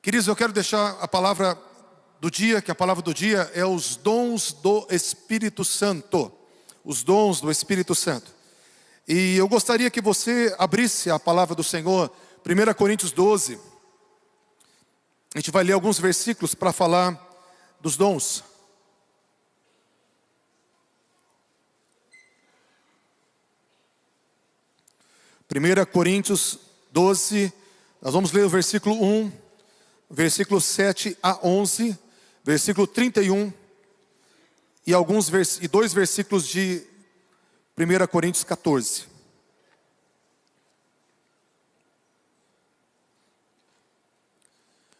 Queridos, eu quero deixar a palavra do dia, que a palavra do dia é os dons do Espírito Santo. Os dons do Espírito Santo. E eu gostaria que você abrisse a palavra do Senhor, 1 Coríntios 12. A gente vai ler alguns versículos para falar dos dons. Primeira Coríntios 12, nós vamos ler o versículo 1, versículo 7 a 11, versículo 31 e dois versículos de 1 Coríntios 14.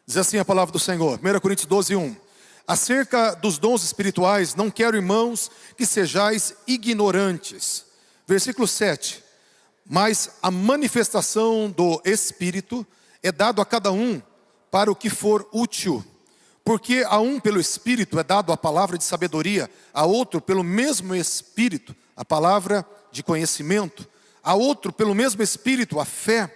Diz assim a palavra do Senhor, 1 Coríntios 12, 1. Acerca dos dons espirituais, não quero, irmãos, que sejais ignorantes. Versículo 7. Mas a manifestação do Espírito é dado a cada um para o que for útil. Porque a um pelo Espírito é dado a palavra de sabedoria, a outro pelo mesmo Espírito a palavra de conhecimento, a outro pelo mesmo Espírito a fé,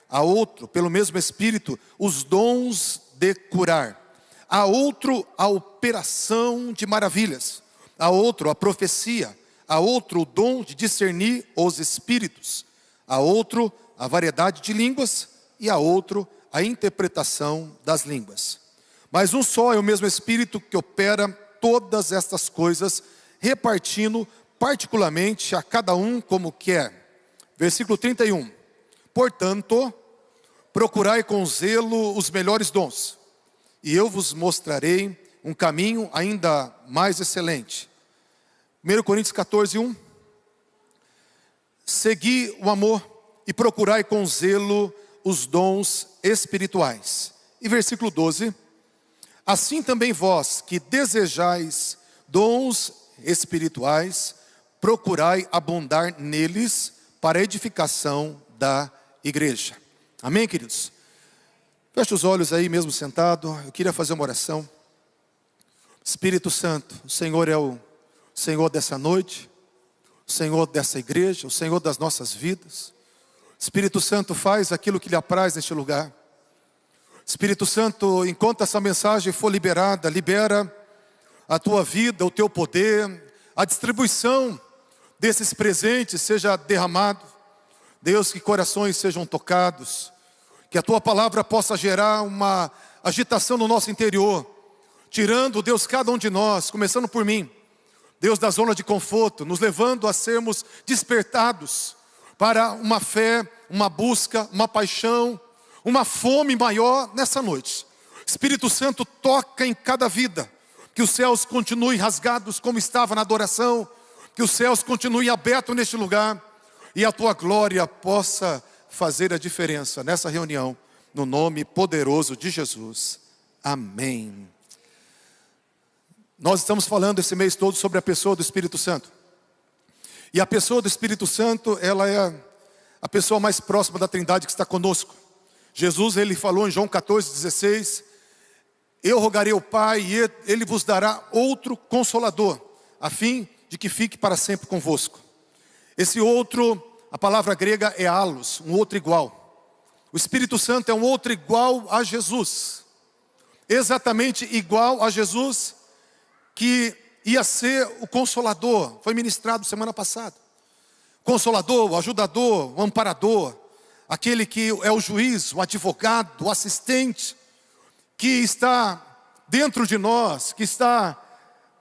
a outro pelo mesmo Espírito os dons de curar, a outro a operação de maravilhas, a outro a profecia, a outro o dom de discernir os espíritos, a outro a variedade de línguas e a outro a interpretação das línguas. Mas um só é o mesmo Espírito que opera todas estas coisas, repartindo particularmente a cada um como quer. Versículo 31. Portanto, procurai com zelo os melhores dons, e eu vos mostrarei um caminho ainda mais excelente. 1 Coríntios 14, 1. Segui o amor e procurai com zelo os dons espirituais. E versículo 12. Assim também vós que desejais dons espirituais, procurai abundar neles para a edificação da igreja. Amém, queridos? Feche os olhos aí mesmo sentado. Eu queria fazer uma oração. Espírito Santo, o Senhor é o Senhor dessa noite, o Senhor dessa igreja, o Senhor das nossas vidas. Espírito Santo, faz aquilo que lhe apraz neste lugar. Espírito Santo, enquanto essa mensagem for liberada, libera a tua vida, o teu poder, a distribuição desses presentes seja derramado. Deus, que corações sejam tocados, que a tua palavra possa gerar uma agitação no nosso interior, tirando, Deus, cada um de nós, começando por mim, Deus, da zona de conforto, nos levando a sermos despertados para uma fé, uma busca, uma paixão, uma fome maior nessa noite. Espírito Santo, toca em cada vida, que os céus continuem rasgados como estava na adoração, que os céus continuem abertos neste lugar, e a tua glória possa fazer a diferença nessa reunião, no nome poderoso de Jesus. Amém. Nós estamos falando esse mês todo sobre a pessoa do Espírito Santo. E a pessoa do Espírito Santo, ela é a pessoa mais próxima da Trindade que está conosco. Jesus, ele falou em João 14, 16, eu rogarei ao Pai e ele vos dará outro Consolador, a fim de que fique para sempre convosco. Esse outro, a palavra grega é allos, um outro igual. O Espírito Santo é um outro igual a Jesus. Exatamente igual a Jesus, que ia ser o Consolador. Foi ministrado semana passada. Consolador, o ajudador, o amparador. Aquele que é o juiz, o advogado, o assistente. Que está dentro de nós, que está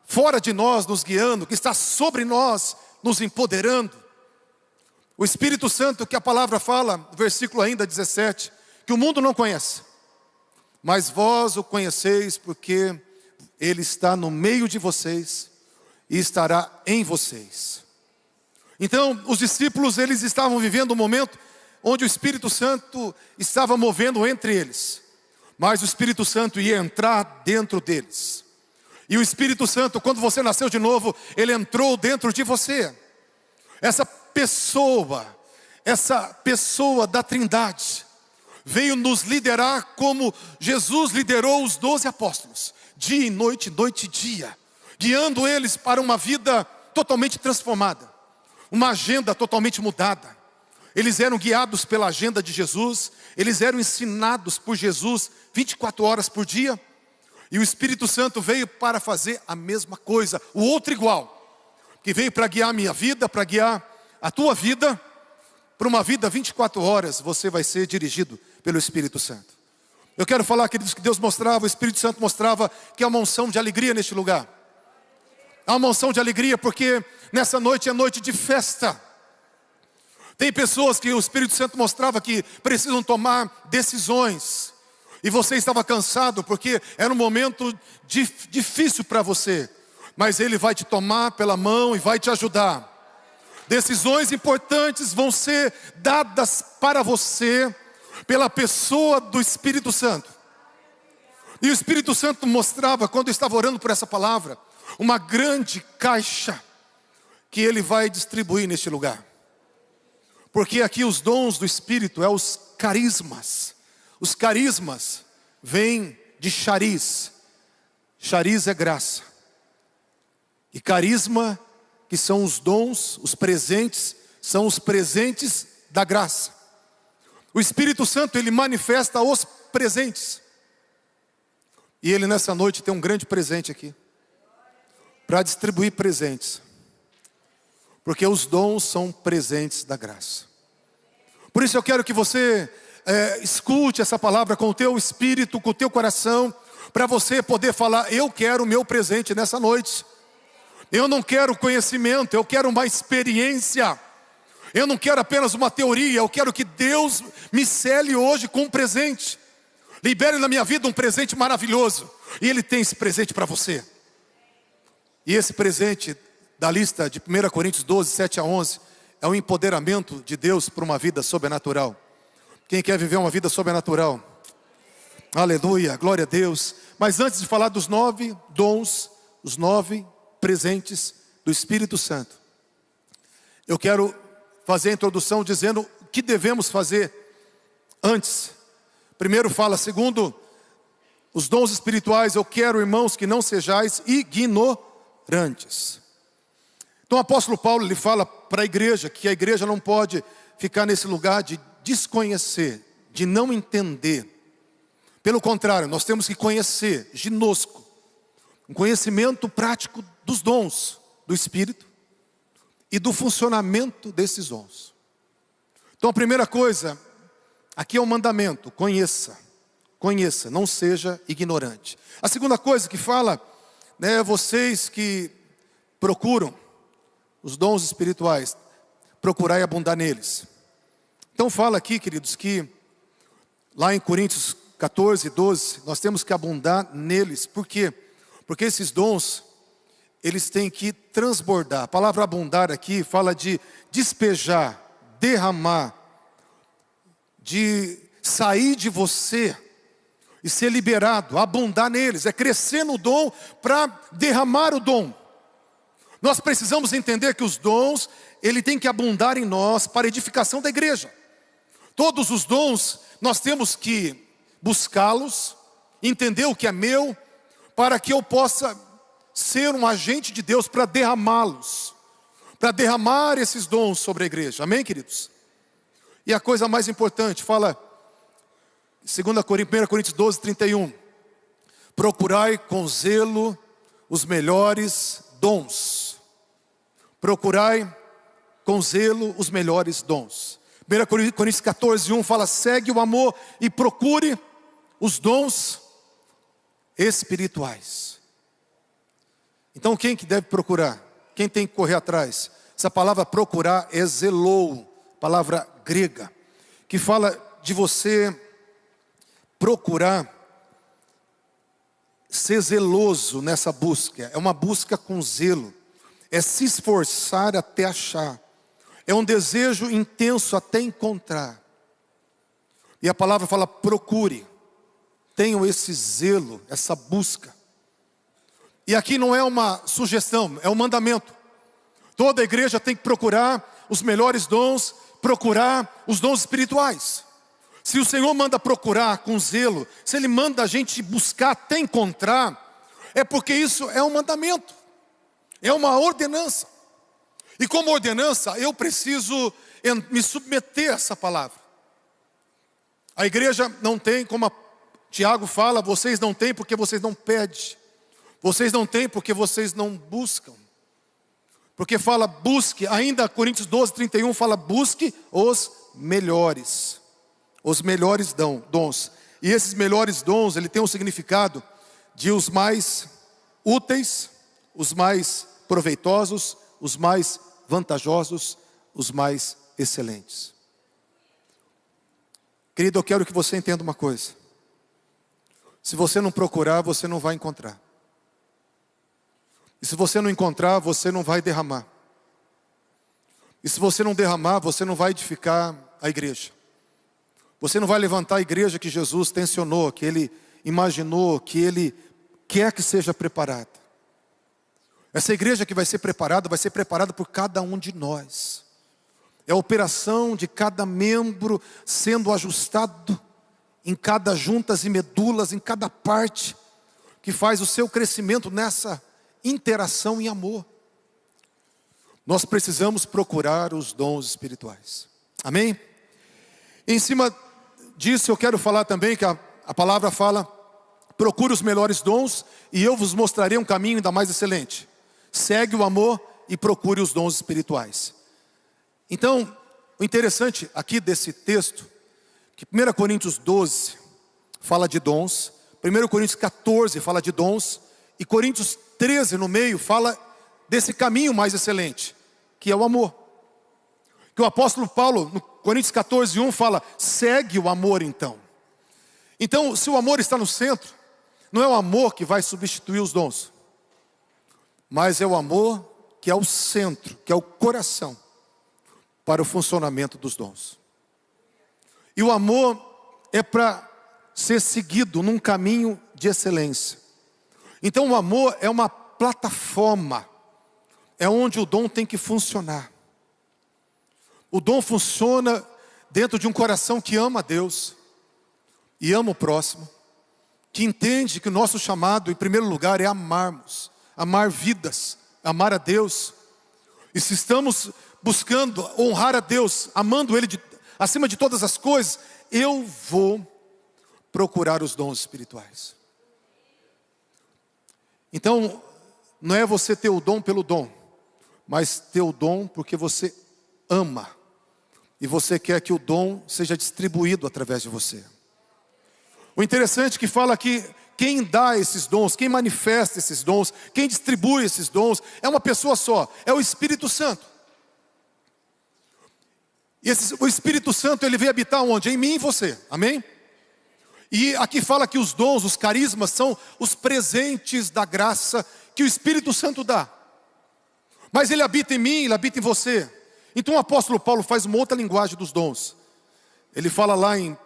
fora de nós nos guiando, que está sobre nós nos empoderando. O Espírito Santo, que a palavra fala, versículo ainda 17, que o mundo não conhece, mas vós o conheceis porque ele está no meio de vocês e estará em vocês. Então, os discípulos, eles estavam vivendo um momento onde o Espírito Santo estava movendo entre eles, mas o Espírito Santo ia entrar dentro deles. E o Espírito Santo, quando você nasceu de novo, ele entrou dentro de você. Essa pessoa da Trindade veio nos liderar como Jesus liderou os 12 apóstolos, dia e noite, noite e dia, guiando eles para uma vida totalmente transformada, uma agenda totalmente mudada. eles eram guiados pela agenda de Jesus, eles eram ensinados por Jesus 24 horas por dia. E o Espírito Santo veio para fazer a mesma coisa, o outro igual, que veio para guiar a minha vida, para guiar a tua vida, para uma vida 24 horas, você vai ser dirigido pelo Espírito Santo. Eu quero falar, queridos, que Deus mostrava, o Espírito Santo mostrava que há uma unção de alegria neste lugar. Há uma unção de alegria porque nessa noite é noite de festa. Tem pessoas que o Espírito Santo mostrava que precisam tomar decisões. E você estava cansado porque era um momento difícil para você. Mas Ele vai te tomar pela mão e vai te ajudar. Decisões importantes vão ser dadas para você pela pessoa do Espírito Santo. E o Espírito Santo mostrava, quando eu estava orando por essa palavra, uma grande caixa que Ele vai distribuir neste lugar. Porque aqui os dons do Espírito é os carismas. Os carismas vêm de chariz. Chariz é graça. E carisma, que são os dons, os presentes, são os presentes da graça. O Espírito Santo, Ele manifesta os presentes. E Ele nessa noite tem um grande presente aqui. Para distribuir presentes. Porque os dons são presentes da graça. Por isso eu quero que você escute essa palavra com o teu espírito, com o teu coração, para você poder falar: eu quero o meu presente nessa noite. Eu não quero conhecimento, eu quero uma experiência. Eu não quero apenas uma teoria, eu quero que Deus me cele hoje com um presente. Libere na minha vida um presente maravilhoso. E Ele tem esse presente para você. E esse presente da lista de 1 Coríntios 12, 7 a 11, é um empoderamento de Deus para uma vida sobrenatural. Quem quer viver uma vida sobrenatural? Aleluia, glória a Deus. Mas antes de falar dos 9 dons, os 9 presentes do Espírito Santo, eu quero fazer a introdução dizendo o que devemos fazer antes. Primeiro fala, segundo os dons espirituais, eu quero, irmãos, que não sejais ignorantes. Então o apóstolo Paulo, ele fala para a igreja que a igreja não pode ficar nesse lugar de desconhecer, de não entender. Pelo contrário, nós temos que conhecer, ginosco, um conhecimento prático dos dons do Espírito e do funcionamento desses dons. Então a primeira coisa, aqui é um mandamento: conheça, não seja ignorante. A segunda coisa que fala, vocês que procuram os dons espirituais, procurai abundar neles. Então fala aqui, queridos, que lá em Coríntios 14, 12, nós temos que abundar neles. Por quê? Porque esses dons, eles têm que transbordar. A palavra abundar aqui fala de despejar, derramar, de sair de você e ser liberado, abundar neles. É crescer no dom para derramar o dom. Nós precisamos entender que os dons, ele tem que abundar em nós para a edificação da igreja. Todos os dons, nós temos que buscá-los, entender o que é meu, para que eu possa ser um agente de Deus para derramá-los, para derramar esses dons sobre a igreja. Amém, queridos? E a coisa mais importante, fala 1 Coríntios 12, 31. Procurai com zelo os melhores dons. Procurai com zelo os melhores dons. 1 Coríntios 14, 1 fala: segue o amor e procure os dons espirituais. Então quem que deve procurar? Quem tem que correr atrás? Essa palavra procurar é zelou, palavra grega, que fala de você procurar ser zeloso nessa busca. É uma busca com zelo, é se esforçar até achar, é um desejo intenso até encontrar. E a palavra fala: procure, tenham esse zelo, essa busca. E aqui não é uma sugestão, é um mandamento. Toda a igreja tem que procurar os melhores dons, procurar os dons espirituais. Se o Senhor manda procurar com zelo, se Ele manda a gente buscar até encontrar, é porque isso é um mandamento, é uma ordenança. E como ordenança, eu preciso me submeter a essa palavra. A igreja não tem, como Tiago fala, vocês não têm porque vocês não pedem. Vocês não têm porque vocês não buscam. Porque fala busque, ainda Coríntios 12:31 fala busque os melhores. Os melhores dons. E esses melhores dons, ele tem um significado de os mais úteis, os mais proveitosos, os mais vantajosos, os mais excelentes. Querido, eu quero que você entenda uma coisa. Se você não procurar, você não vai encontrar. E se você não encontrar, você não vai derramar. E se você não derramar, você não vai edificar a igreja. Você não vai levantar a igreja que Jesus tensionou, que Ele imaginou, que Ele quer que seja preparada. Essa igreja que vai ser preparada por cada um de nós. É a operação de cada membro sendo ajustado em cada juntas e medulas, em cada parte, que faz o seu crescimento nessa interação em amor. Nós precisamos procurar os dons espirituais. Amém? Em cima disso eu quero falar também que a palavra fala: procure os melhores dons e eu vos mostrarei um caminho ainda mais excelente. Segue o amor e procure os dons espirituais. Então, o interessante aqui desse texto, que 1 Coríntios 12 fala de dons, 1 Coríntios 14 fala de dons, e Coríntios 13 no meio fala desse caminho mais excelente, que é o amor. Que o apóstolo Paulo, no Coríntios 14:1 fala, segue o amor então. Então, se o amor está no centro, não é o amor que vai substituir os dons, mas é o amor que é o centro, que é o coração para o funcionamento dos dons. E o amor é para ser seguido num caminho de excelência. Então o amor é uma plataforma, é onde o dom tem que funcionar. O dom funciona dentro de um coração que ama a Deus e ama o próximo, que entende que o nosso chamado, em primeiro lugar, é amarmos, amar vidas, amar a Deus. E se estamos buscando honrar a Deus, amando Ele acima de todas as coisas, eu vou procurar os dons espirituais. Então, não é você ter o dom pelo dom, mas ter o dom porque você ama. E você quer que o dom seja distribuído através de você. O interessante é que fala que quem dá esses dons, quem manifesta esses dons, quem distribui esses dons, é uma pessoa só, é o Espírito Santo. E o Espírito Santo, ele veio habitar onde? Em mim e em você, amém? E aqui fala que os dons, os carismas, são os presentes da graça que o Espírito Santo dá. Mas ele habita em mim, ele habita em você. Então o apóstolo Paulo faz uma outra linguagem dos dons. Ele fala lá em 1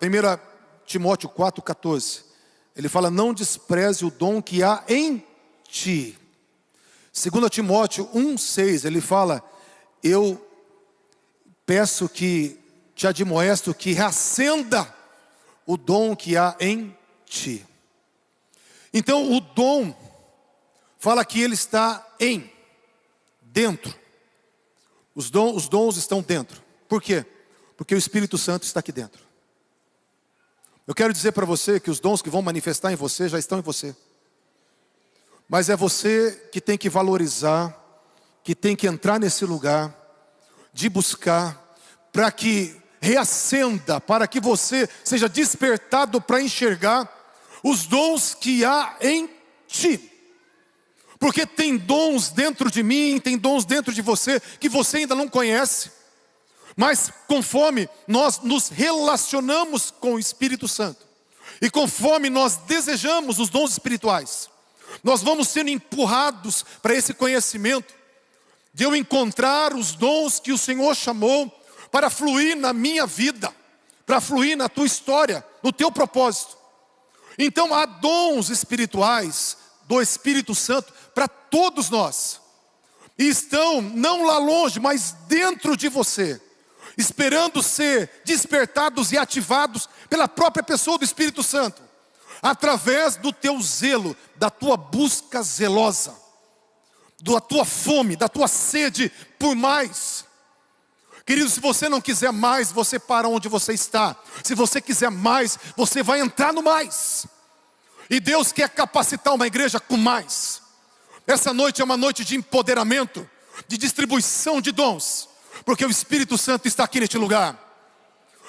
Timóteo 4,14. Ele fala, não despreze o dom que há em ti. 2 Timóteo 1,6, ele fala, eu peço que te admoesto que reacenda o dom que há em ti. Então o dom fala que ele está dentro. Os dons estão dentro. Por quê? Porque o Espírito Santo está aqui dentro. Eu quero dizer para você que os dons que vão manifestar em você já estão em você. Mas é você que tem que valorizar, que tem que entrar nesse lugar de buscar, para que reacenda, para que você seja despertado para enxergar os dons que há em ti. Porque tem dons dentro de mim, tem dons dentro de você, que você ainda não conhece. Mas conforme nós nos relacionamos com o Espírito Santo, e conforme nós desejamos os dons espirituais, nós vamos sendo empurrados para esse conhecimento, de eu encontrar os dons que o Senhor chamou para fluir na minha vida, para fluir na tua história, no teu propósito. Então há dons espirituais do Espírito Santo para todos nós, e estão não lá longe, mas dentro de você, esperando ser despertados e ativados pela própria pessoa do Espírito Santo, através do teu zelo, da tua busca zelosa. da tua fome, da tua sede por mais. Querido, se você não quiser mais, você para onde você está. Se você quiser mais, você vai entrar no mais. E Deus quer capacitar uma igreja com mais. Essa noite é uma noite de empoderamento, de distribuição de dons, porque o Espírito Santo está aqui neste lugar.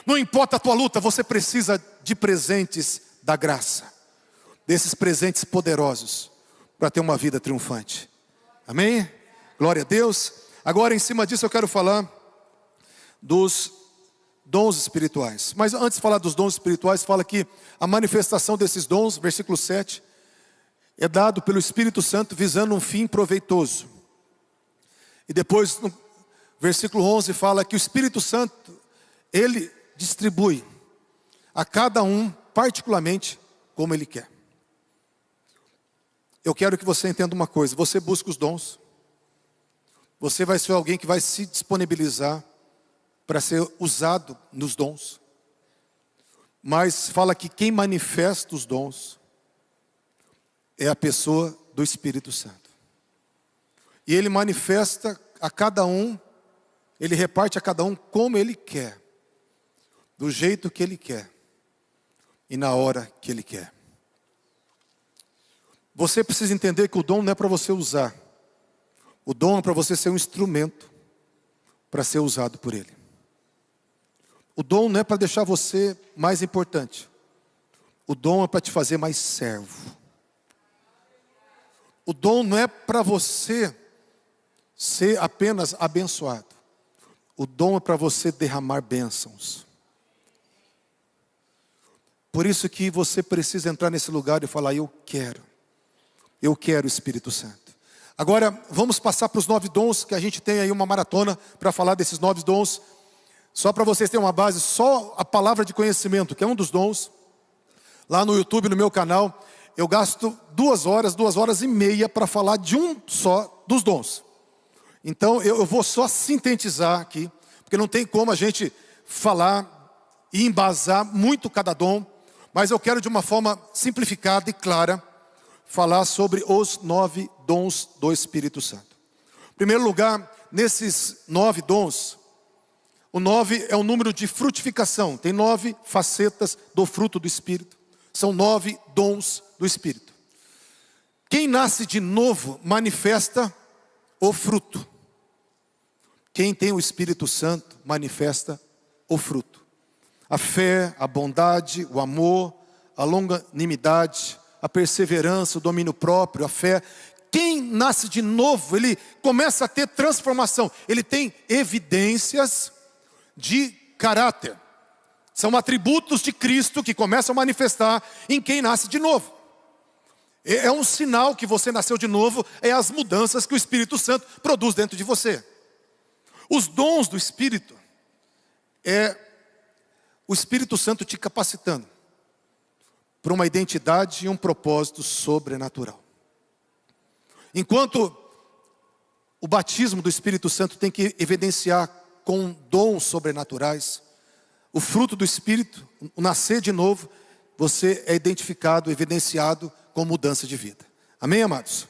Não importa a tua luta, você precisa de presentes da graça, desses presentes poderosos, para ter uma vida triunfante. Amém? Glória a Deus. Agora, em cima disso, eu quero falar dos dons espirituais. Mas antes de falar dos dons espirituais, fala que a manifestação desses dons, versículo 7, é dado pelo Espírito Santo visando um fim proveitoso. E depois, no versículo 11, fala que o Espírito Santo, ele distribui a cada um particularmente como ele quer. Eu quero que você entenda uma coisa: você busca os dons, você vai ser alguém que vai se disponibilizar para ser usado nos dons. Mas fala que quem manifesta os dons é a pessoa do Espírito Santo. E ele manifesta a cada um, ele reparte a cada um como ele quer, do jeito que ele quer e na hora que ele quer. Você precisa entender que o dom não é para você usar. O dom é para você ser um instrumento para ser usado por ele. O dom não é para deixar você mais importante. O dom é para te fazer mais servo. O dom não é para você ser apenas abençoado. O dom é para você derramar bênçãos. Por isso que você precisa entrar nesse lugar e falar: eu quero o Espírito Santo. Agora, vamos passar para os 9 dons, que a gente tem aí uma maratona para falar desses 9 dons. Só para vocês terem uma base, só a palavra de conhecimento, que é um dos dons. Lá no YouTube, no meu canal, eu gasto 2 horas e meia para falar de um só dos dons. Então, eu vou só sintetizar aqui, porque não tem como a gente falar e embasar muito cada dom, mas eu quero de uma forma simplificada e clara falar sobre os 9 dons do Espírito Santo. Em primeiro lugar, nesses 9 dons, o 9 é o número de frutificação. Tem 9 facetas do fruto do Espírito. São 9 dons do Espírito. Quem nasce de novo manifesta o fruto. Quem tem o Espírito Santo manifesta o fruto. A fé, a bondade, o amor, a longanimidade, a perseverança, o domínio próprio, a fé. Quem nasce de novo, ele começa a ter transformação. Ele tem evidências de caráter. São atributos de Cristo que começam a manifestar em quem nasce de novo. É um sinal que você nasceu de novo, é as mudanças que o Espírito Santo produz dentro de você. Os dons do Espírito é o Espírito Santo te capacitando para uma identidade e um propósito sobrenatural. Enquanto o batismo do Espírito Santo tem que evidenciar com dons sobrenaturais, o fruto do Espírito, o nascer de novo, você é identificado, evidenciado com mudança de vida. Amém, amados?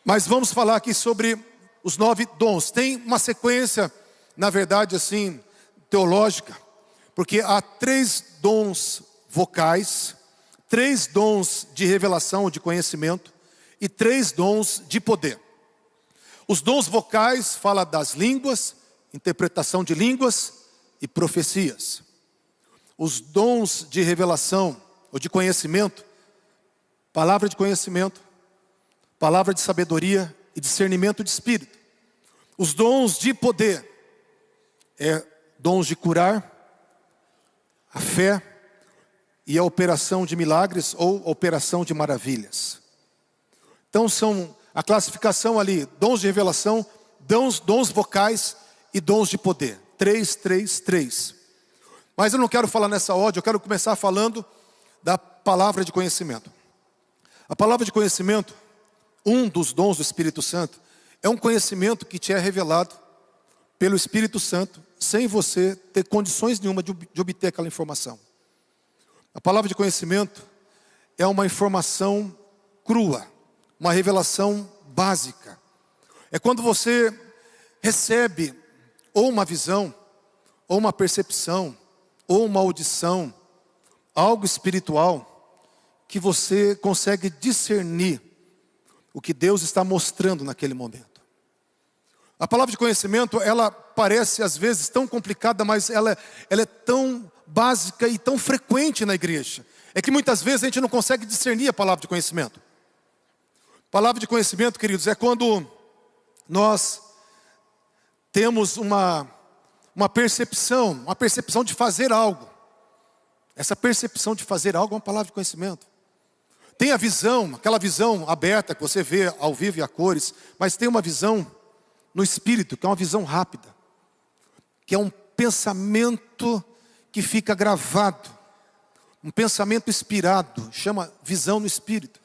Mas vamos falar aqui sobre os 9 dons. Tem uma sequência, na verdade, assim, teológica, porque há 3 dons vocais, 3 dons de revelação ou de conhecimento e 3 dons de poder. Os dons vocais falam das línguas, interpretação de línguas e profecias. Os dons de revelação ou de conhecimento, palavra de conhecimento, palavra de sabedoria e discernimento de espírito. Os dons de poder dons de curar, a fé e a operação de milagres ou operação de maravilhas. Então são a classificação ali: dons de revelação, dons vocais e dons de poder. 3, 3, 3. Mas eu não quero falar nessa ordem, eu quero começar falando da palavra de conhecimento. A palavra de conhecimento, um dos dons do Espírito Santo, é um conhecimento que te é revelado pelo Espírito Santo, sem você ter condições nenhuma de obter aquela informação. A palavra de conhecimento é uma informação crua, uma revelação básica. É quando você recebe ou uma visão, ou uma percepção, ou uma audição, algo espiritual, que você consegue discernir o que Deus está mostrando naquele momento. A palavra de conhecimento, ela parece às vezes tão complicada, mas ela é tão básica e tão frequente na igreja. É que muitas vezes a gente não consegue discernir a palavra de conhecimento. Palavra de conhecimento, queridos, é quando nós temos uma percepção de fazer algo. Essa percepção de fazer algo é uma palavra de conhecimento. Tem a visão, aquela visão aberta que você vê ao vivo e a cores, mas tem uma visão no espírito, que é uma visão rápida, que é um pensamento que fica gravado, um pensamento inspirado, chama visão no espírito.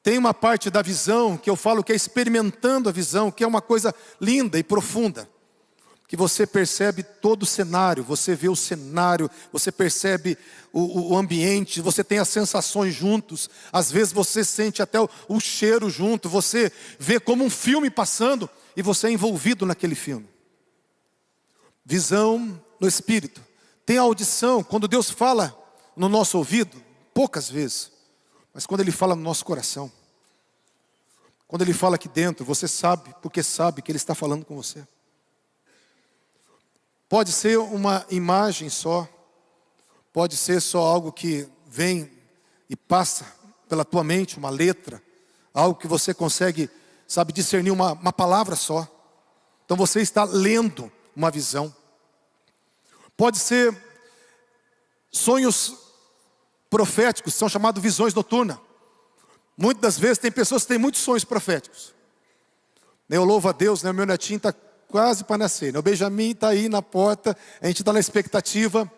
Tem uma parte da visão que eu falo que é experimentando a visão, que é uma coisa linda e profunda, que você percebe todo o cenário, você vê o cenário, você percebe o ambiente, você tem as sensações juntos, às vezes você sente até o cheiro junto, você vê como um filme passando e você é envolvido naquele filme. Visão no espírito. Tem a audição, quando Deus fala no nosso ouvido, poucas vezes, mas quando Ele fala no nosso coração, quando Ele fala aqui dentro, você sabe, porque sabe que Ele está falando com você. Pode ser uma imagem só, pode ser só algo que vem e passa pela tua mente, uma letra, algo que você consegue, sabe, discernir uma palavra só. Então você está lendo uma visão. Pode ser sonhos proféticos, são chamados visões noturnas. Muitas das vezes tem pessoas que têm muitos sonhos proféticos. Eu louvo a Deus, né? Meu netinho está quase para nascer, né? O Benjamin está aí na porta, a gente está na expectativa.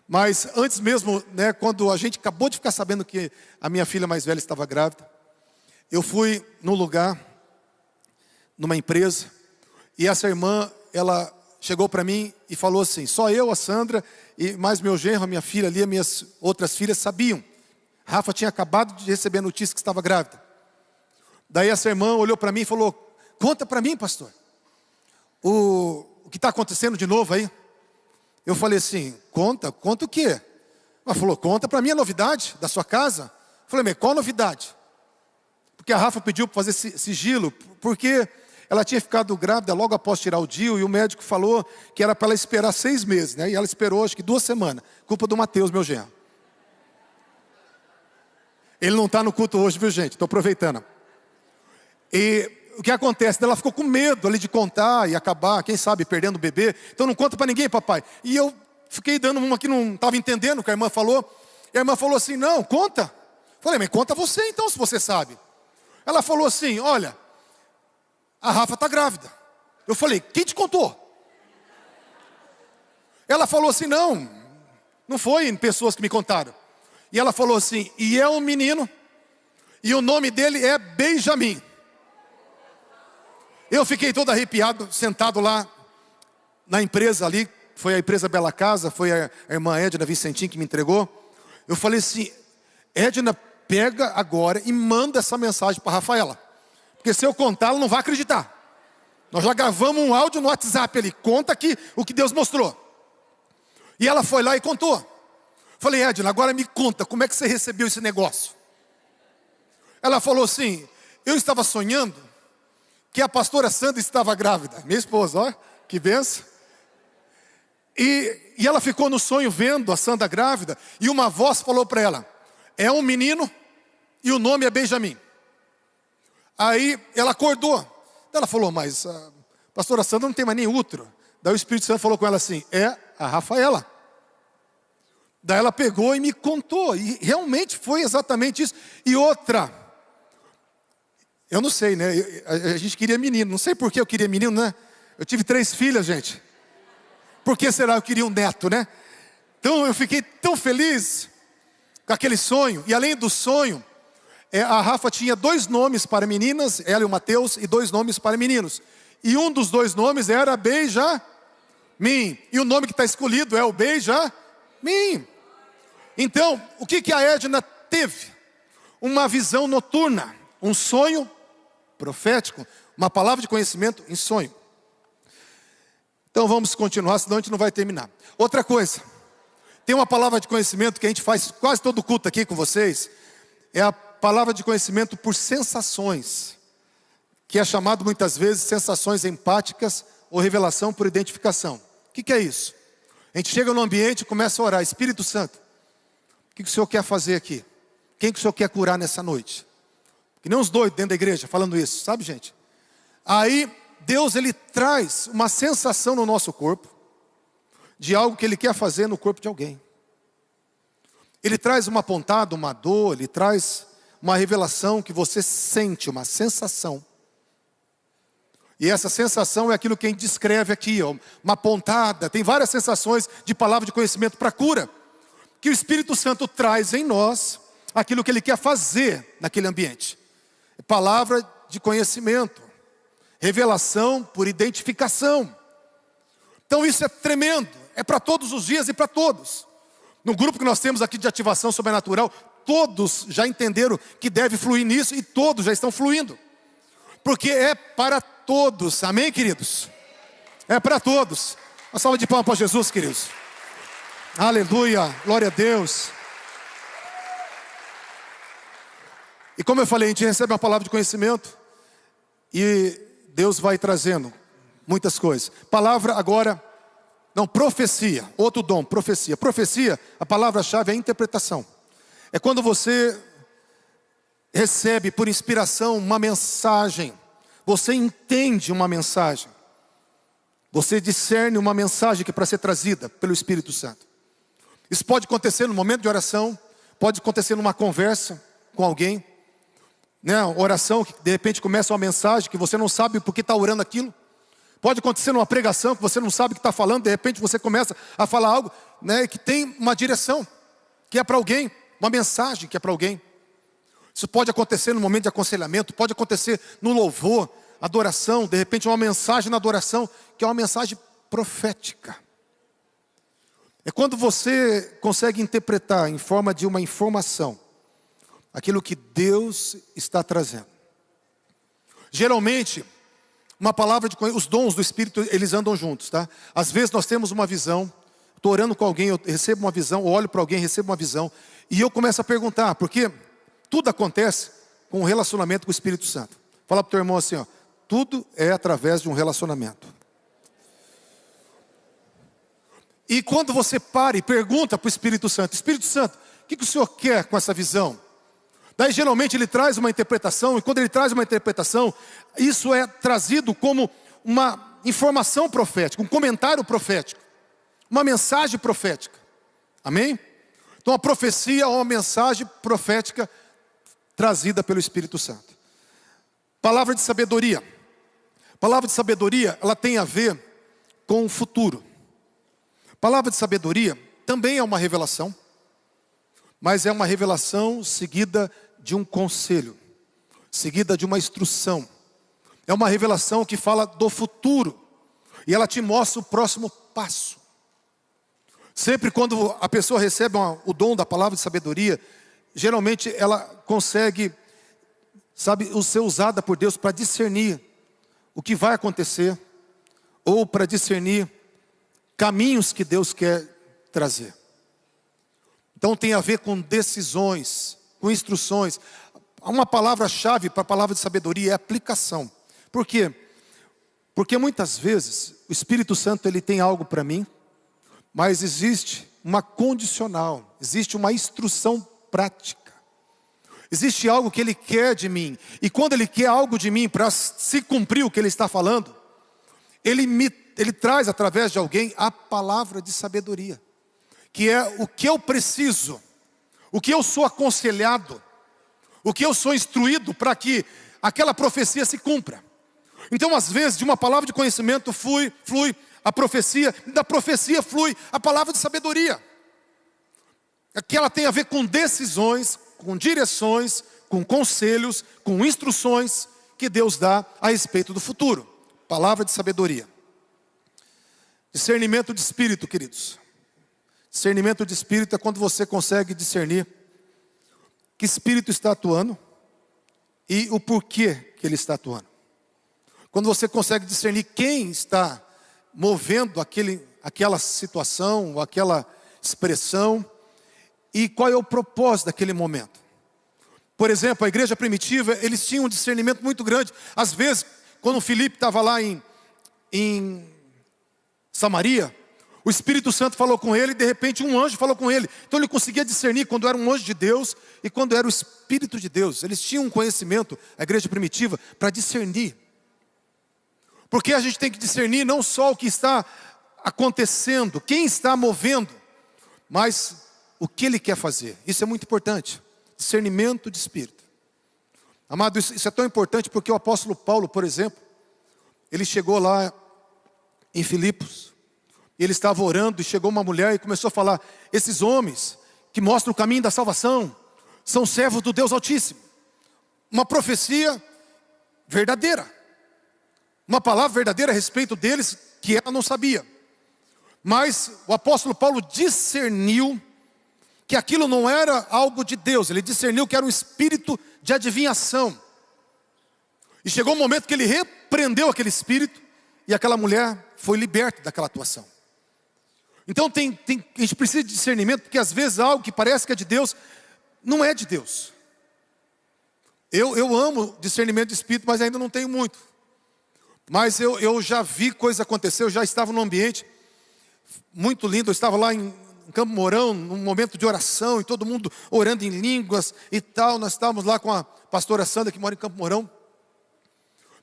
Mas antes mesmo, né, quando a gente acabou de ficar sabendo que a minha filha mais velha estava grávida, eu fui num lugar, numa empresa, e essa irmã, ela chegou para mim e falou assim, só eu, a Sandra, e mais meu genro, a minha filha ali, as minhas outras filhas sabiam. Rafa tinha acabado de receber a notícia que estava grávida. Daí essa irmã olhou para mim e falou, conta para mim, pastor, o que está acontecendo de novo aí? Eu falei assim, conta o quê? Ela falou, conta para mim a novidade da sua casa. Eu falei, mas qual a novidade? Porque a Rafa pediu para fazer sigilo, porque ela tinha ficado grávida logo após tirar o DIU, e o médico falou que era para ela esperar 6 meses, né? E ela esperou acho que 2 semanas, culpa do Mateus, meu genro. Ele não está no culto hoje, viu gente? Estou aproveitando. E o que acontece? Ela ficou com medo ali de contar e acabar, quem sabe, perdendo o bebê. Então não conta para ninguém, papai. E eu fiquei dando uma que não estava entendendo o que a irmã falou. E a irmã falou assim, não, conta. Falei, mas conta você então, se você sabe. Ela falou assim, olha, a Rafa está grávida. Eu falei, quem te contou? Ela falou assim, não foi pessoas que me contaram. E ela falou assim, e é um menino, e o nome dele é Benjamin. Eu fiquei todo arrepiado, sentado lá na empresa ali, foi a empresa Bela Casa, foi a irmã Edna Vicentim que me entregou. Eu falei assim, Edna, pega agora e manda essa mensagem para a Rafaela. Porque se eu contar, ela não vai acreditar. Nós já gravamos um áudio no WhatsApp ali, conta aqui o que Deus mostrou. E ela foi lá e contou. Falei, Edna, agora me conta, como é que você recebeu esse negócio? Ela falou assim, eu estava sonhando que a pastora Sandra estava grávida. Minha esposa, ó, que benção. E ela ficou no sonho vendo a Sandra grávida, e uma voz falou para ela, é um menino e o nome é Benjamin. Aí ela acordou. Ela falou, mas a pastora Sandra não tem mais nem útero. Daí o Espírito Santo falou com ela assim, é a Rafaela. Daí ela pegou e me contou, e realmente foi exatamente isso. E outra, eu não sei, né, a gente queria menino, não sei por que eu queria menino, né? Eu tive 3 filhas, gente. Por que será que eu queria um neto, né? Então eu fiquei tão feliz com aquele sonho, e além do sonho, a Rafa tinha 2 nomes para meninas, ela e o Mateus, e 2 nomes para meninos. E um dos 2 nomes era Benjamin, e o nome que está escolhido é o Benjamin. Então, o que a Edna teve? Uma visão noturna, um sonho profético, uma palavra de conhecimento em sonho. Então vamos continuar, senão a gente não vai terminar. Outra coisa, tem uma palavra de conhecimento que a gente faz quase todo culto aqui com vocês, é a palavra de conhecimento por sensações, que é chamado muitas vezes sensações empáticas ou revelação por identificação. O que é isso? A gente chega no ambiente e começa a orar: Espírito Santo, o que o Senhor quer fazer aqui? Quem que o Senhor quer curar nessa noite? Que nem uns doidos dentro da igreja falando isso, sabe, gente? Aí Deus, Ele traz uma sensação no nosso corpo de algo que Ele quer fazer no corpo de alguém. Ele traz uma pontada, uma dor, Ele traz uma revelação que você sente, uma sensação. E essa sensação é aquilo que a gente descreve aqui, ó, uma pontada. Tem várias sensações de palavra de conhecimento para cura, que o Espírito Santo traz em nós aquilo que Ele quer fazer naquele ambiente. Palavra de conhecimento, revelação por identificação. Então isso é tremendo, é para todos os dias e para todos. No grupo que nós temos aqui de ativação sobrenatural, todos já entenderam que deve fluir nisso e todos já estão fluindo. Porque é para todos, amém, queridos? É para todos. Uma salva de palmas para Jesus, queridos. Aleluia, glória a Deus. E como eu falei, a gente recebe uma palavra de conhecimento e Deus vai trazendo muitas coisas. Palavra agora, não, profecia, outro dom, profecia. Profecia, a palavra-chave é interpretação. É quando você recebe por inspiração uma mensagem, você entende uma mensagem, você discerne uma mensagem que é para ser trazida pelo Espírito Santo. Isso pode acontecer no momento de oração, pode acontecer numa conversa com alguém, né? Oração que de repente começa uma mensagem que você não sabe por que está orando aquilo. Pode acontecer numa pregação que você não sabe o que está falando, de repente você começa a falar algo, né, que tem uma direção, que é para alguém, uma mensagem que é para alguém. Isso pode acontecer no momento de aconselhamento, pode acontecer no louvor, adoração, de repente uma mensagem na adoração, que é uma mensagem profética. É quando você consegue interpretar em forma de uma informação aquilo que Deus está trazendo. Geralmente, uma palavra de os dons do Espírito, eles andam juntos, tá? Às vezes nós temos uma visão, estou orando com alguém, eu recebo uma visão, eu olho para alguém, recebo uma visão, e eu começo a perguntar, porque tudo acontece com um relacionamento com o Espírito Santo. Fala para o teu irmão assim, ó, tudo é através de um relacionamento. E quando você para e pergunta para o Espírito Santo, Espírito Santo, o que o Senhor quer com essa visão? Daí geralmente ele traz uma interpretação, e quando ele traz uma interpretação, isso é trazido como uma informação profética, um comentário profético, uma mensagem profética. Amém? Então a profecia é uma mensagem profética trazida pelo Espírito Santo. Palavra de sabedoria. Palavra de sabedoria, ela tem a ver com o futuro. Palavra de sabedoria também é uma revelação, mas é uma revelação seguida de um conselho, seguida de uma instrução. É uma revelação que fala do futuro, e ela te mostra o próximo passo. Sempre quando a pessoa recebe o dom da palavra de sabedoria, geralmente ela consegue, ser usada por Deus para discernir o que vai acontecer, ou para discernir caminhos que Deus quer trazer. Então tem a ver com decisões, com instruções. Uma palavra-chave para a palavra de sabedoria é aplicação. Por quê? Porque muitas vezes o Espírito Santo ele tem algo para mim, mas existe uma condicional, existe uma instrução prática. Existe algo que Ele quer de mim. E quando Ele quer algo de mim para se cumprir o que Ele está falando, Ele traz através de alguém a palavra de sabedoria, que é o que eu preciso, o que eu sou aconselhado, o que eu sou instruído para que aquela profecia se cumpra. Então às vezes de uma palavra de conhecimento flui a profecia, da profecia flui a palavra de sabedoria, que ela tem a ver com decisões, com direções, com conselhos, com instruções que Deus dá a respeito do futuro. Palavra de sabedoria. Discernimento de espírito, queridos. Discernimento de espírito é quando você consegue discernir que espírito está atuando e o porquê que que Ele está atuando. Quando você consegue discernir quem está movendo aquela situação, ou aquela expressão, e qual é o propósito daquele momento. Por exemplo, a igreja primitiva, eles tinham um discernimento muito grande. Às vezes, quando Filipe estava lá em Samaria, o Espírito Santo falou com ele, e de repente um anjo falou com ele. Então ele conseguia discernir quando era um anjo de Deus e quando era o Espírito de Deus. Eles tinham um conhecimento, a igreja primitiva, para discernir. Porque a gente tem que discernir não só o que está acontecendo, quem está movendo, mas o que Ele quer fazer. Isso é muito importante. Discernimento de espírito. Amado, isso é tão importante porque o apóstolo Paulo, por exemplo, ele chegou lá em Filipos, e ele estava orando, e chegou uma mulher e começou a falar: esses homens que mostram o caminho da salvação são servos do Deus Altíssimo. Uma profecia verdadeira, uma palavra verdadeira a respeito deles que ela não sabia. Mas o apóstolo Paulo discerniu que aquilo não era algo de Deus. Ele discerniu que era um espírito de adivinhação. E chegou um momento que ele repreendeu aquele espírito, e aquela mulher foi liberta daquela atuação. Então a gente precisa de discernimento, porque às vezes algo que parece que é de Deus, não é de Deus. Eu amo discernimento de espírito, mas ainda não tenho muito. Mas eu já vi coisa acontecer, eu já estava num ambiente muito lindo. Eu estava lá em Campo Mourão, num momento de oração, e todo mundo orando em línguas e tal. Nós estávamos lá com a pastora Sandra, que mora em Campo Mourão.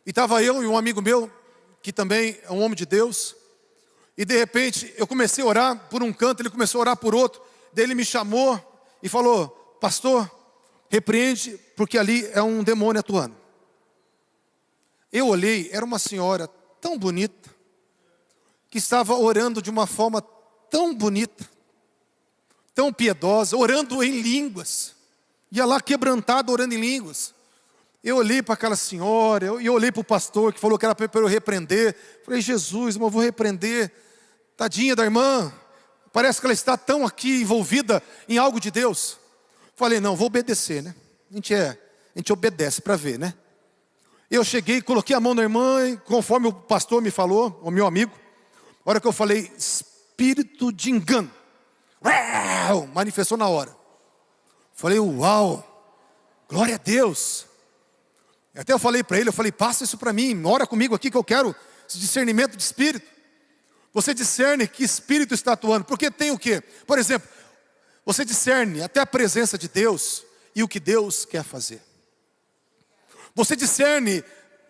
E estava eu e um amigo meu, que também é um homem de Deus. E de repente, eu comecei a orar por um canto, ele começou a orar por outro. Daí ele me chamou e falou: pastor, repreende, porque ali é um demônio atuando. Eu olhei, era uma senhora tão bonita, que estava orando de uma forma tão bonita, tão piedosa, orando em línguas. Ia lá quebrantada, orando em línguas. Eu olhei para aquela senhora, e eu olhei para o pastor, que falou que era para eu repreender. Falei: Jesus, mas eu vou repreender. Tadinha da irmã, parece que ela está tão aqui envolvida em algo de Deus. Falei: não, vou obedecer, né? A gente obedece para ver, né? Eu cheguei, coloquei a mão na irmã, e conforme o pastor me falou, o meu amigo, a hora que eu falei, espírito de engano, uau, manifestou na hora. Falei: uau, glória a Deus. Até eu falei para ele, passa isso para mim, ora comigo aqui que eu quero esse discernimento de espírito. Você discerne que espírito está atuando, porque tem o quê? Por exemplo, você discerne até a presença de Deus e o que Deus quer fazer. Você discerne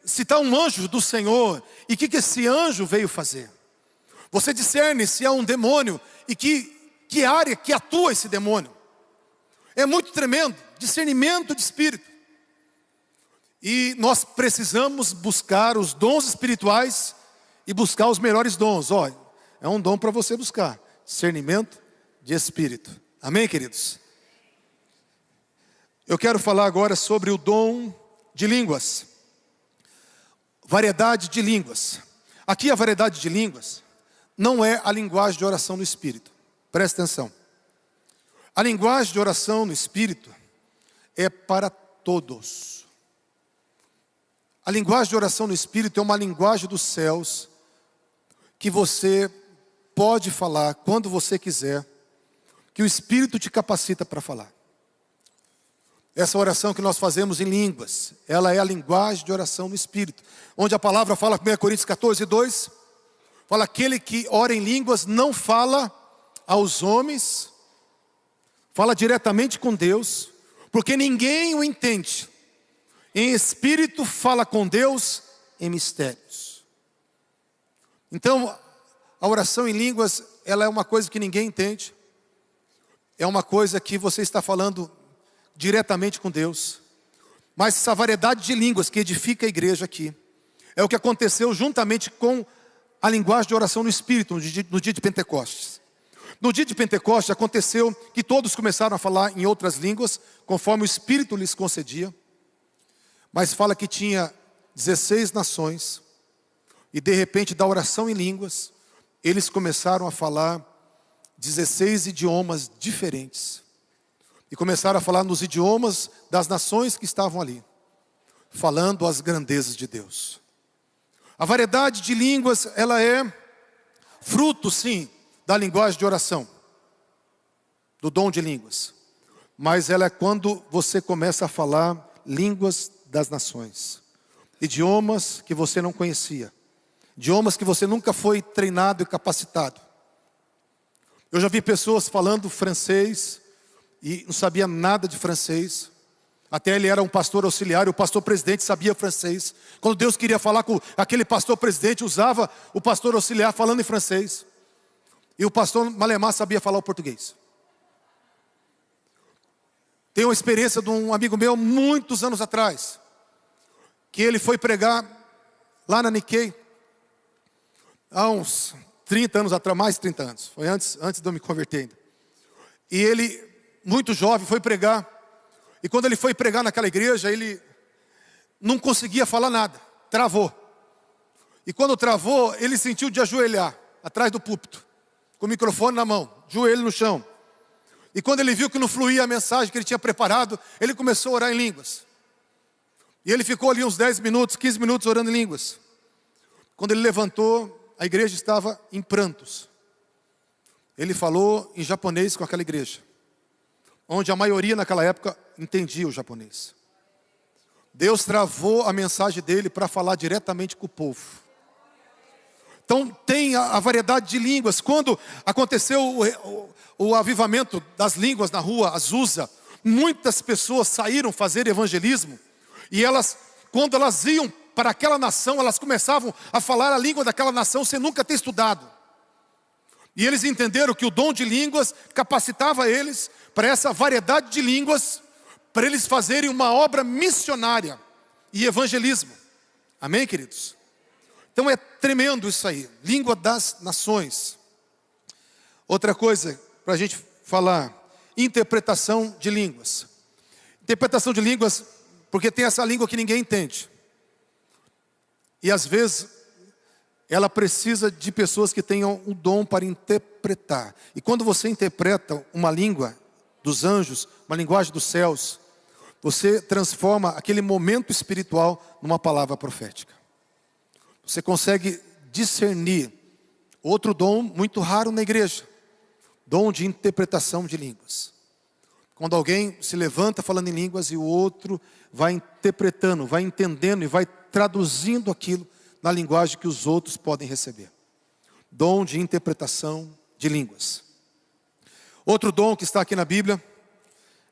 se está um anjo do Senhor e o que esse anjo veio fazer. Você discerne se é um demônio e que área que atua esse demônio. É muito tremendo, discernimento de espírito. E nós precisamos buscar os dons espirituais e buscar os melhores dons. Olha, é um dom para você buscar, discernimento de espírito. Amém, queridos? Eu quero falar agora sobre o dom de línguas. Variedade de línguas. Aqui a variedade de línguas não é a linguagem de oração no Espírito. Presta atenção. A linguagem de oração no Espírito é para todos. A linguagem de oração no Espírito é uma linguagem dos céus que você pode falar quando você quiser, que o Espírito te capacita para falar. Essa oração que nós fazemos em línguas, ela é a linguagem de oração no Espírito, onde a palavra fala, 1 Coríntios 14, 2, fala: aquele que ora em línguas não fala aos homens, fala diretamente com Deus, porque ninguém o entende. Em espírito fala com Deus em mistérios. Então, a oração em línguas, ela é uma coisa que ninguém entende. É uma coisa que você está falando diretamente com Deus. Mas essa variedade de línguas que edifica a igreja aqui, é o que aconteceu juntamente com a linguagem de oração no Espírito, no dia de Pentecostes. No dia de Pentecostes aconteceu que todos começaram a falar em outras línguas, conforme o Espírito lhes concedia. Mas fala que tinha 16 nações, e de repente da oração em línguas, eles começaram a falar 16 idiomas diferentes. E começaram a falar nos idiomas das nações que estavam ali. falando as grandezas de Deus. A variedade de línguas, ela é fruto, sim, da linguagem de oração, do dom de línguas. Mas ela é quando você começa a falar línguas das nações, idiomas que você não conhecia, idiomas que você nunca foi treinado e capacitado. Eu já vi pessoas falando francês e não sabia nada de francês. Até ele era um pastor auxiliar, e o pastor presidente sabia francês. Quando Deus queria falar com aquele pastor presidente, usava o pastor auxiliar falando em francês. E o pastor Malemar sabia falar o português. Tenho uma experiência de um amigo meu, muitos anos atrás, que ele foi pregar lá na Nikkei, há uns 30 anos atrás, mais de 30 anos. Foi antes de eu me converter ainda. E ele, muito jovem, foi pregar. E quando ele foi pregar naquela igreja, ele não conseguia falar nada, travou. E quando travou, ele sentiu de ajoelhar, atrás do púlpito, com o microfone na mão, joelho no chão. E quando ele viu que não fluía a mensagem que ele tinha preparado, ele começou a orar em línguas. E ele ficou ali uns 10 minutos, 15 minutos orando em línguas. Quando ele levantou, a igreja estava em prantos. Ele falou em japonês com aquela igreja, onde a maioria naquela época entendia o japonês. Deus travou a mensagem dele para falar diretamente com o povo. Então tem a variedade de línguas. Quando aconteceu o avivamento das línguas na rua Azusa, muitas pessoas saíram fazer evangelismo. E elas, quando elas iam para aquela nação, elas começavam a falar a língua daquela nação sem nunca ter estudado. E eles entenderam que o dom de línguas capacitava eles para essa variedade de línguas, para eles fazerem uma obra missionária e evangelismo. Amém, queridos? Então é tremendo isso aí, língua das nações. Outra coisa para a gente falar, interpretação de línguas. Interpretação de línguas, porque tem essa língua que ninguém entende. E às vezes ela precisa de pessoas que tenham um dom para interpretar. E quando você interpreta uma língua dos anjos, uma linguagem dos céus, você transforma aquele momento espiritual numa palavra profética. Você consegue discernir outro dom muito raro na igreja, dom de interpretação de línguas. Quando alguém se levanta falando em línguas e o outro vai interpretando, vai entendendo e vai traduzindo aquilo na linguagem que os outros podem receber. Dom de interpretação de línguas. Outro dom que está aqui na Bíblia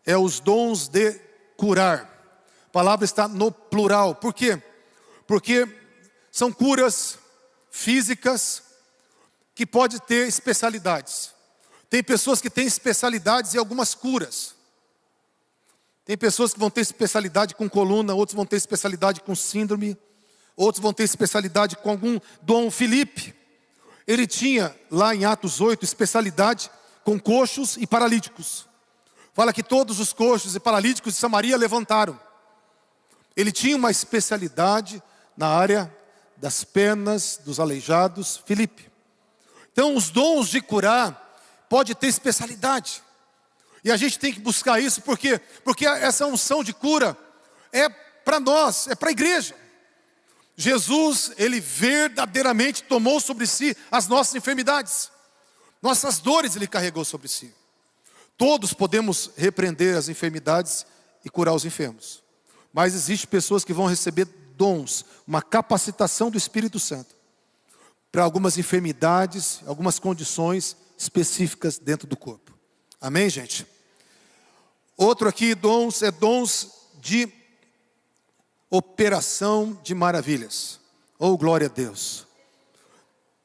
é os dons de curar. A palavra está no plural. Por quê? Porque são curas físicas que podem ter especialidades. Tem pessoas que têm especialidades em algumas curas. Tem pessoas que vão ter especialidade com coluna, outros vão ter especialidade com síndrome, outros vão ter especialidade com algum dom. Filipe, ele tinha lá em Atos 8 especialidade com coxos e paralíticos. Fala que todos os coxos e paralíticos de Samaria levantaram. Ele tinha uma especialidade na área das pernas, dos aleijados. Filipe. Então os dons de curar pode ter especialidade. E a gente tem que buscar isso, porque essa unção de cura é para nós, é para a igreja. Jesus, ele verdadeiramente tomou sobre si as nossas enfermidades. Nossas dores ele carregou sobre si. Todos podemos repreender as enfermidades e curar os enfermos. Mas existem pessoas que vão receber dons, uma capacitação do Espírito Santo para algumas enfermidades, algumas condições específicas dentro do corpo. Amém, gente? Outro aqui, dons de operação de maravilhas. Oh, glória a Deus.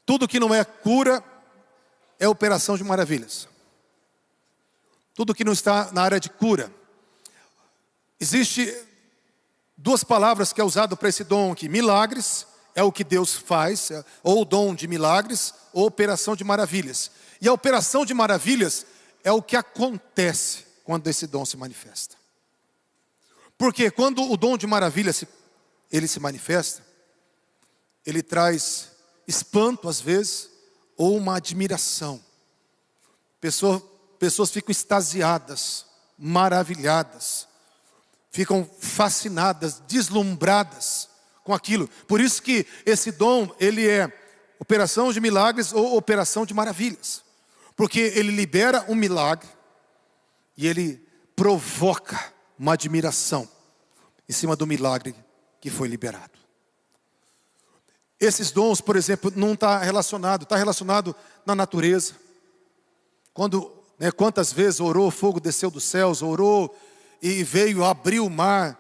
Tudo que não é cura é operação de maravilhas. Tudo que não está na área de cura. Existe duas palavras que é usado para esse dom aqui. Milagres é o que Deus faz, ou o dom de milagres, ou operação de maravilhas. E a operação de maravilhas é o que acontece quando esse dom se manifesta. Porque quando o dom de maravilha ele se manifesta, ele traz espanto às vezes, ou uma admiração. Pessoas ficam extasiadas, maravilhadas. ficam fascinadas, deslumbradas com aquilo. Por isso que esse dom, ele é operação de milagres ou operação de maravilhas. Porque ele libera um milagre e ele provoca uma admiração em cima do milagre que foi liberado. Esses dons, por exemplo, não está relacionado na natureza. Quantas vezes orou, o fogo desceu dos céus, orou e veio, abriu o mar.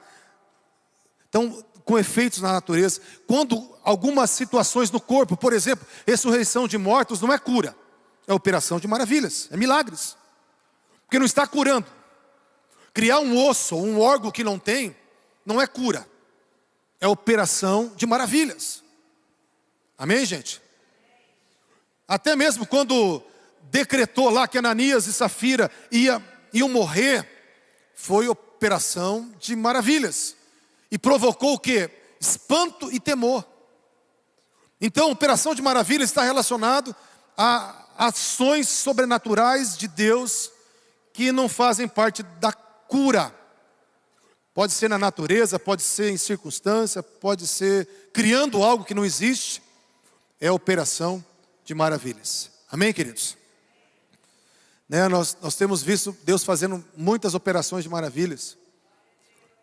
Então, com efeitos na natureza. Quando algumas situações no corpo, por exemplo, ressurreição de mortos, não é cura, é operação de maravilhas, é milagres. Porque não está curando. Criar um osso ou um órgão que não tem, não é cura, é operação de maravilhas. Amém, gente? Até mesmo quando decretou lá que Ananias e Safira iam morrer, foi operação de maravilhas. E provocou o quê? Espanto e temor. Então, operação de maravilhas está relacionado a ações sobrenaturais de Deus que não fazem parte da cura. Pode ser na natureza, pode ser em circunstância, pode ser criando algo que não existe. É operação de maravilhas. Amém, queridos? Nós temos visto Deus fazendo muitas operações de maravilhas.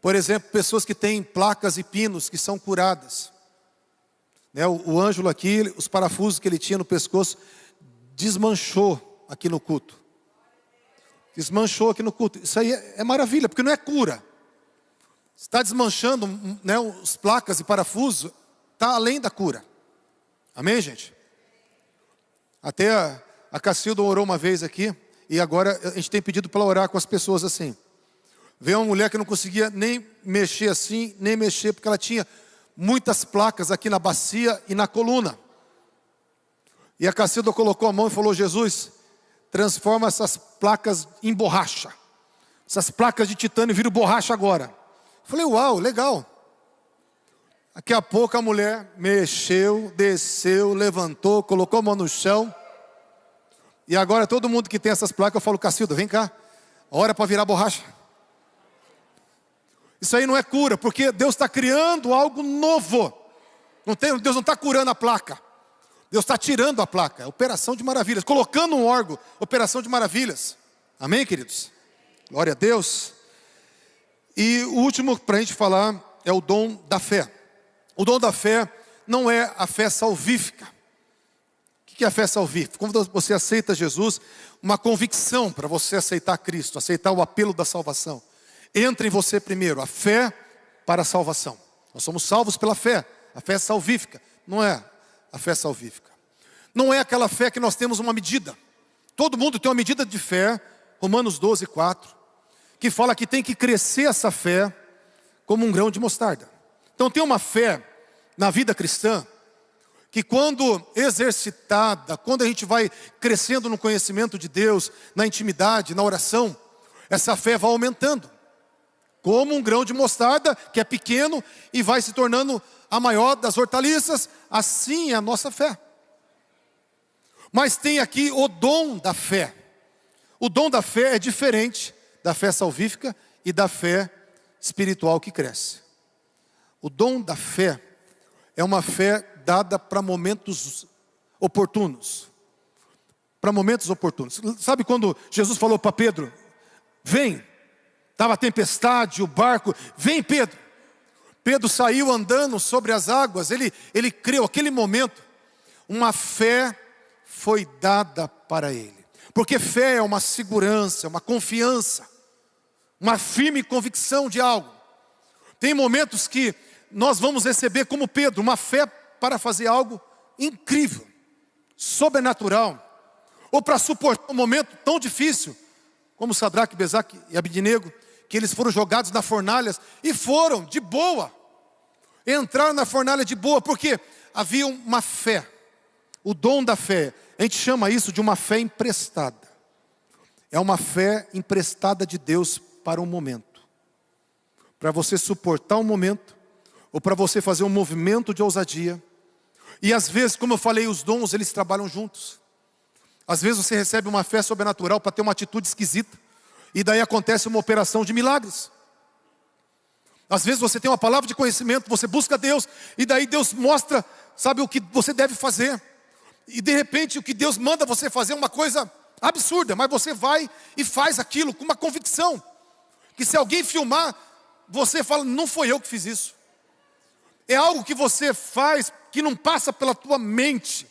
Por exemplo, pessoas que têm placas e pinos que são curadas. O Ângelo aqui, os parafusos que ele tinha no pescoço, desmanchou aqui no culto. Desmanchou aqui no culto. Isso aí é maravilha, porque não é cura. Está desmanchando, as placas e parafusos, está além da cura. Amém, gente? Até a Cacilda orou uma vez aqui, e agora a gente tem pedido para orar com as pessoas assim. Veio uma mulher que não conseguia nem mexer assim, nem mexer, porque ela tinha muitas placas aqui na bacia e na coluna. E a Cacilda colocou a mão e falou: Jesus, transforma essas placas em borracha. Essas placas de titânio viram borracha agora. Eu falei: uau, legal. Daqui a pouco a mulher mexeu, desceu, levantou, colocou a mão no chão. E agora todo mundo que tem essas placas, eu falo: Cacilda, vem cá, ora para virar borracha. Isso aí não é cura, porque Deus está criando algo novo. Deus não está curando a placa. Deus está tirando a placa. Operação de maravilhas. Colocando um órgão. Operação de maravilhas. Amém, queridos? Glória a Deus. E o último para a gente falar é o dom da fé. O dom da fé não é a fé salvífica. O que é a fê salvífica? Quando você aceita Jesus, uma convicção para você aceitar Cristo, aceitar o apelo da salvação. Entra em você primeiro a fé para a salvação. Nós somos salvos pela fé. A fé salvífica. Não é a fé salvífica. Não é aquela fé que nós temos uma medida. Todo mundo tem uma medida de fé. Romanos 12, 4. Que fala que tem que crescer essa fé como um grão de mostarda. Então tem uma fé na vida cristã que quando exercitada, quando a gente vai crescendo no conhecimento de Deus, na intimidade, na oração, essa fé vai aumentando. Como um grão de mostarda, que é pequeno e vai se tornando a maior das hortaliças, assim é a nossa fé. Mas tem aqui o dom da fé. O dom da fé é diferente da fé salvífica e da fé espiritual que cresce. O dom da fé é uma fé dada para momentos oportunos. Para momentos oportunos. Sabe quando Jesus falou para Pedro: vem. Estava a tempestade, o barco, vem Pedro. Pedro saiu andando sobre as águas, ele creu, aquele momento, uma fé foi dada para ele. Porque fé é uma segurança, uma confiança, uma firme convicção de algo. Tem momentos que nós vamos receber como Pedro, uma fé para fazer algo incrível, sobrenatural, ou para suportar um momento tão difícil, como Sadraque, Mesaque e Abednego, que eles foram jogados na fornalha e foram de boa. Entraram na fornalha de boa, porque havia uma fé. O dom da fé, a gente chama isso de uma fé emprestada. É uma fé emprestada de Deus para um momento. Para você suportar um momento, ou para você fazer um movimento de ousadia. E às vezes, como eu falei, os dons, eles trabalham juntos. Às vezes você recebe uma fé sobrenatural para ter uma atitude esquisita. E daí acontece uma operação de milagres. Às vezes você tem uma palavra de conhecimento, você busca Deus, e daí Deus mostra, sabe, o que você deve fazer. E de repente o que Deus manda você fazer é uma coisa absurda, mas você vai e faz aquilo com uma convicção. Que se alguém filmar, você fala, não foi eu que fiz isso. É algo que você faz que não passa pela tua mente.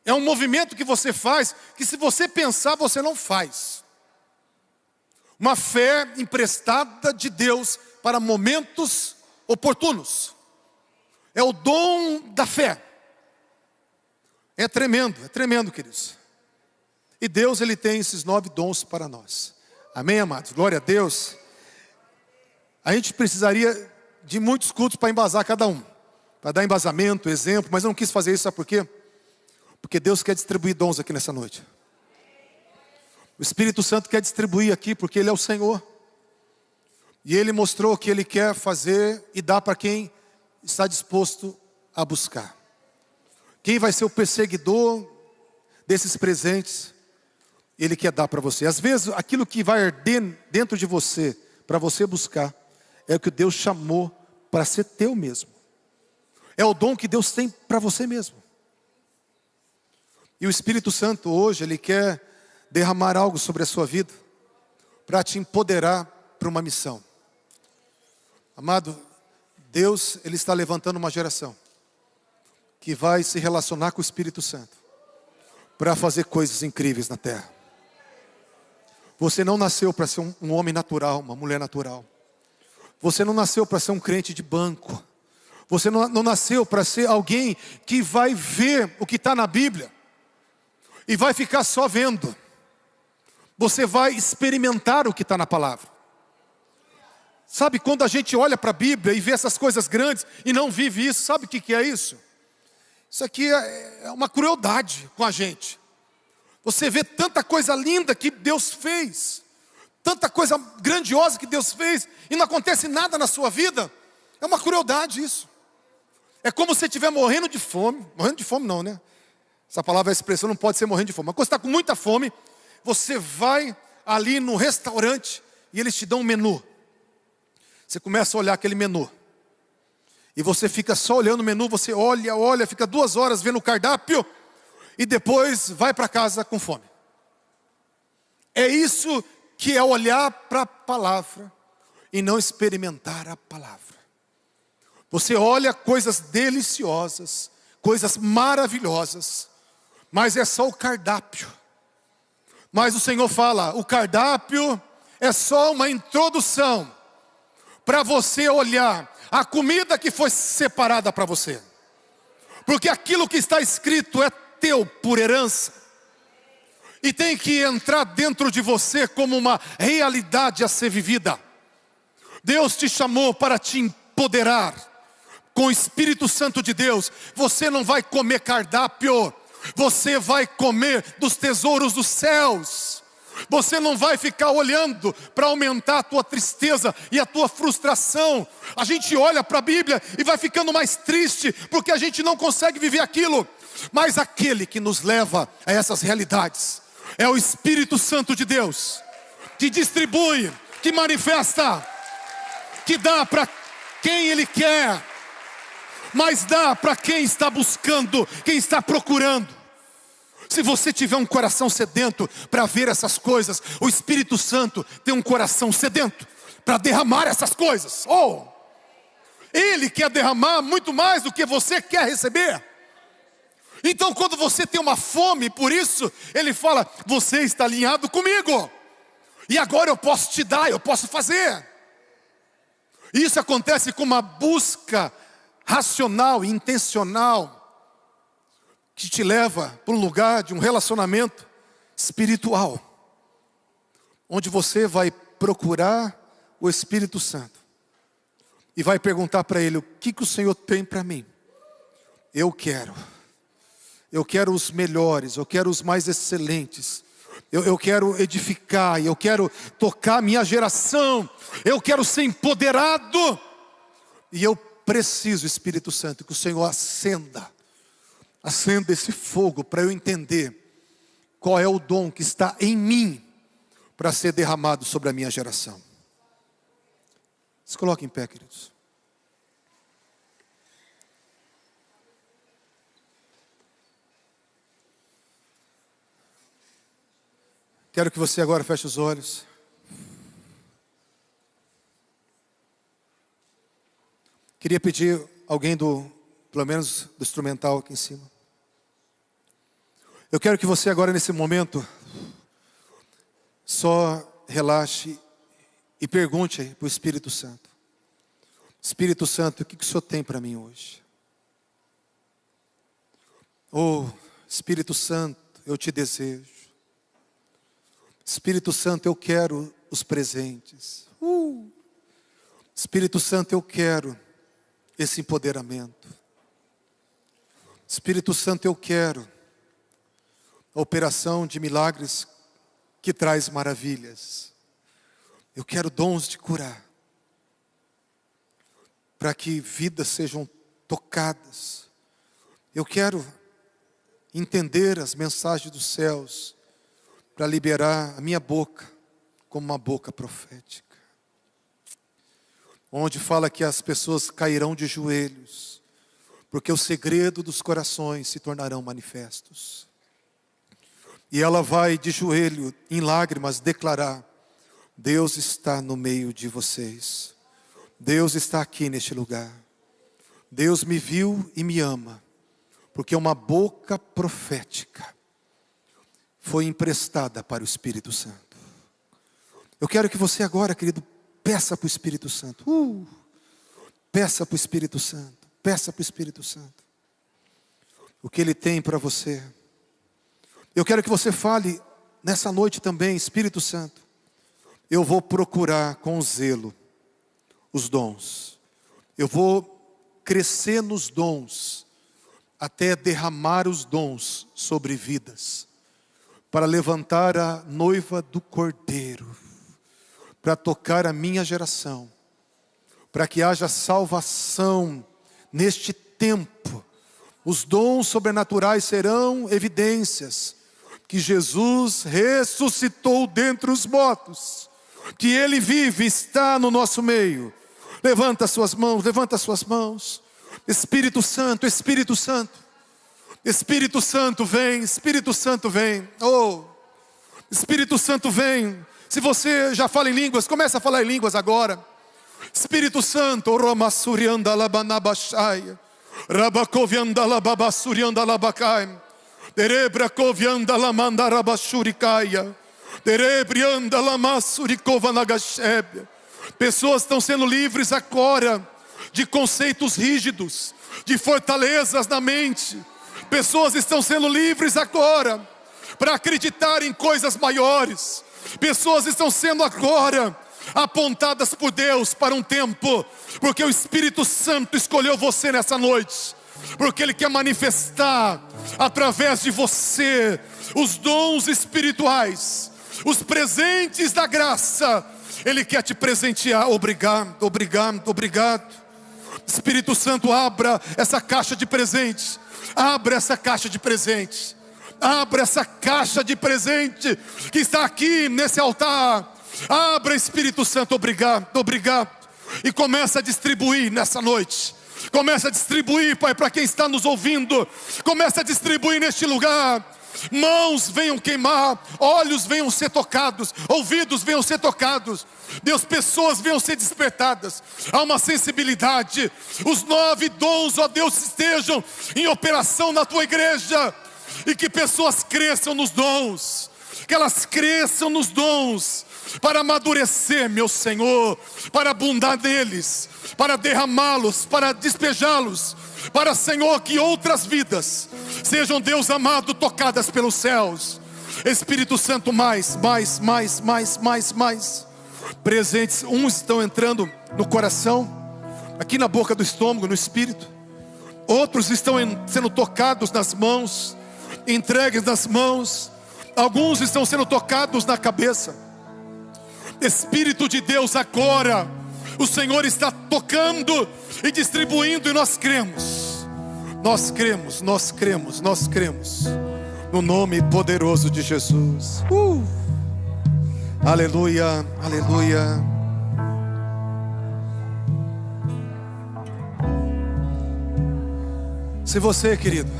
É um movimento que você faz que se você pensar, você não faz. Uma fé emprestada de Deus para momentos oportunos. É o dom da fé. É tremendo, queridos. E Deus, Ele tem esses 9 dons para nós. Amém, amados? Glória a Deus. A gente precisaria de muitos cultos para embasar cada um. Para dar embasamento, exemplo, mas eu não quis fazer isso, sabe por quê? Porque Deus quer distribuir dons aqui nessa noite. O Espírito Santo quer distribuir aqui, porque Ele é o Senhor. E Ele mostrou que Ele quer fazer e dar para quem está disposto a buscar. Quem vai ser o perseguidor desses presentes, Ele quer dar para você. Às vezes, aquilo que vai arder dentro de você, para você buscar, é o que Deus chamou para ser teu mesmo. É o dom que Deus tem para você mesmo. E o Espírito Santo hoje, Ele quer derramar algo sobre a sua vida, para te empoderar para uma missão. Amado, Deus, Ele está levantando uma geração que vai se relacionar com o Espírito Santo para fazer coisas incríveis na terra. Você não nasceu para ser um homem natural, uma mulher natural. Você não nasceu para ser um crente de banco. Você não nasceu para ser alguém que vai ver o que está na Bíblia e vai ficar só vendo. Você vai experimentar o que está na palavra. Sabe, quando a gente olha para a Bíblia e vê essas coisas grandes e não vive isso, sabe o que é isso? Isso aqui é uma crueldade com a gente. Você vê tanta coisa linda que Deus fez, tanta coisa grandiosa que Deus fez, e não acontece nada na sua vida. É uma crueldade isso. É como se você estiver morrendo de fome não, né? Essa palavra, a expressão não pode ser morrendo de fome. Mas quando você está com muita fome, você vai ali no restaurante e eles te dão um menu. Você começa a olhar aquele menu. E você fica só olhando o menu, você olha, fica 2 horas vendo o cardápio e depois vai para casa com fome. É isso que é olhar para a palavra e não experimentar a palavra. Você olha coisas deliciosas, coisas maravilhosas, mas é só o cardápio. Mas o Senhor fala, o cardápio é só uma introdução para você olhar a comida que foi separada para você. Porque aquilo que está escrito é teu por herança. E tem que entrar dentro de você como uma realidade a ser vivida. Deus te chamou para te empoderar com o Espírito Santo de Deus. Você não vai comer cardápio, você vai comer dos tesouros dos céus. Você não vai ficar olhando para aumentar a tua tristeza e a tua frustração. A gente olha para a Bíblia e vai ficando mais triste, porque a gente não consegue viver aquilo. Mas aquele que nos leva a essas realidades é o Espírito Santo de Deus, que distribui, que manifesta, que dá para quem Ele quer, mas dá para quem está buscando, quem está procurando. Se você tiver um coração sedento para ver essas coisas, o Espírito Santo tem um coração sedento para derramar essas coisas. Ele quer derramar muito mais do que você quer receber. Então quando você tem uma fome por isso, Ele fala, você está alinhado comigo. E agora eu posso te dar, eu posso fazer. Isso acontece com uma busca racional e intencional, que te leva para um lugar de um relacionamento espiritual, onde você vai procurar o Espírito Santo e vai perguntar para Ele, o que o Senhor tem para mim? Eu quero os melhores, eu quero os mais excelentes, eu quero edificar, eu quero tocar minha geração, eu quero ser empoderado, e eu preciso, Espírito Santo, que o Senhor acenda esse fogo para eu entender qual é o dom que está em mim para ser derramado sobre a minha geração. Se coloque em pé, queridos. Quero que você agora feche os olhos. Queria pedir alguém pelo menos do instrumental aqui em cima. Eu quero que você agora nesse momento só relaxe e pergunte para o Espírito Santo. Espírito Santo, o que o Senhor tem para mim hoje? Oh, Espírito Santo, eu te desejo. Espírito Santo, eu quero os presentes. Espírito Santo, eu quero esse empoderamento. Espírito Santo, eu quero a operação de milagres que traz maravilhas. Eu quero dons de curar, para que vidas sejam tocadas. Eu quero entender as mensagens dos céus, para liberar a minha boca como uma boca profética. Onde fala que as pessoas cairão de joelhos, porque o segredo dos corações se tornarão manifestos. E ela vai de joelho, em lágrimas, declarar: Deus está no meio de vocês. Deus está aqui neste lugar. Deus me viu e me ama, porque uma boca profética foi emprestada para o Espírito Santo. Eu quero que você agora, querido, peça para o Espírito Santo. Peça para o Espírito Santo. Peça para o Espírito Santo o que Ele tem para você. Eu quero que você fale nessa noite também: Espírito Santo, eu vou procurar com zelo os dons. Eu vou crescer nos dons, até derramar os dons sobre vidas, para levantar a noiva do Cordeiro, para tocar a minha geração, para que haja salvação neste tempo. Os dons sobrenaturais serão evidências que Jesus ressuscitou dentre os mortos, que Ele vive, está no nosso meio. Levanta suas mãos, levanta suas mãos. Espírito Santo, Espírito Santo, Espírito Santo vem, Espírito Santo vem. Oh, Espírito Santo vem. Se você já fala em línguas, comece a falar em línguas agora. Espírito Santo, Romassurianda Labanabashaya, Rabakovianda Lababassurianda Labakai, Derebra Kovianda Lamandarabashurikaya, Derebrianda Lamassurikova Nagashebia. Pessoas estão sendo livres agora de conceitos rígidos, de fortalezas na mente. Pessoas estão sendo livres agora para acreditar em coisas maiores. Pessoas estão sendo agora apontadas por Deus para um tempo, porque o Espírito Santo escolheu você nessa noite, porque Ele quer manifestar através de você os dons espirituais, os presentes da graça. Ele quer te presentear. Obrigado, obrigado, obrigado. Espírito Santo, abra essa caixa de presentes. Abra essa caixa de presentes. Abra essa caixa de presente que está aqui nesse altar. Abra, Espírito Santo, obrigado, obrigado. E começa a distribuir nessa noite. Começa a distribuir, Pai, para quem está nos ouvindo. Começa a distribuir neste lugar. Mãos venham queimar, olhos venham ser tocados, ouvidos venham ser tocados. Deus, pessoas venham ser despertadas. Há uma sensibilidade. Os 9 dons, ó Deus, estejam em operação na tua igreja. E que pessoas cresçam nos dons, que elas cresçam nos dons, para amadurecer, meu Senhor, para abundar neles, para derramá-los, para despejá-los, para, Senhor, que outras vidas sejam, Deus amado, tocadas pelos céus. Espírito Santo, mais. Presentes, uns estão entrando no coração, aqui na boca do estômago, no espírito. Outros estão sendo tocados nas mãos, entregues nas mãos. Alguns estão sendo tocados na cabeça. Espírito de Deus, agora o Senhor está tocando e distribuindo, e nós cremos. Nós cremos, nós cremos, nós cremos no nome poderoso de Jesus. Aleluia, aleluia. Se você, querido,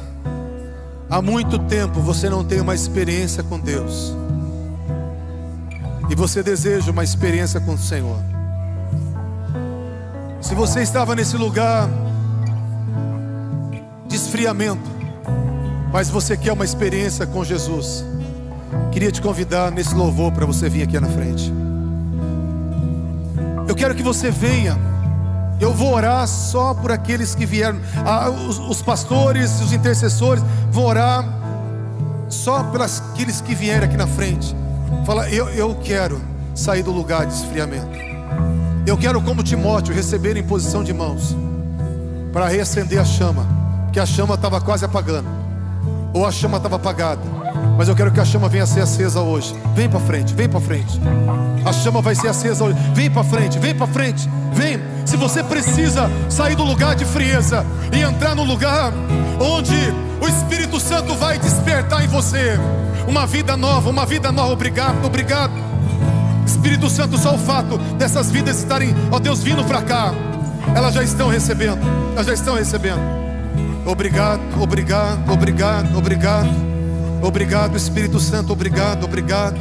há muito tempo você não tem uma experiência com Deus, e você deseja uma experiência com o Senhor. Se você estava nesse lugar de esfriamento, mas você quer uma experiência com Jesus, queria te convidar nesse louvor para você vir aqui na frente. Eu quero que você venha. Eu vou orar só por aqueles que vieram. Os pastores, os intercessores vão orar só pelos aqueles que vieram aqui na frente. Fala, eu quero sair do lugar de esfriamento. Eu quero, como Timóteo, receber em posição de mãos para reacender a chama, porque a chama estava quase apagando, ou a chama estava apagada. Mas eu quero que a chama venha a ser acesa hoje. Vem para frente, vem para frente. A chama vai ser acesa hoje. Vem para frente, vem para frente. Vem. Se você precisa sair do lugar de frieza e entrar no lugar onde o Espírito Santo vai despertar em você uma vida nova, uma vida nova. Obrigado, obrigado. Espírito Santo, só o fato dessas vidas estarem, ó Deus, vindo para cá, elas já estão recebendo. Elas já estão recebendo. Obrigado, obrigado, obrigado, obrigado. Obrigado, Espírito Santo, obrigado, obrigado.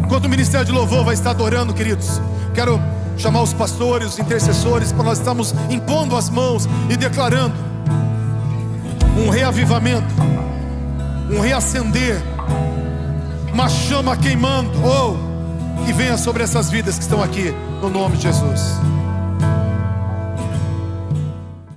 Enquanto o Ministério de Louvor vai estar adorando, queridos, quero chamar os pastores, os intercessores, para nós estarmos impondo as mãos e declarando um reavivamento, um reacender, uma chama queimando, que venha sobre essas vidas que estão aqui, no nome de Jesus.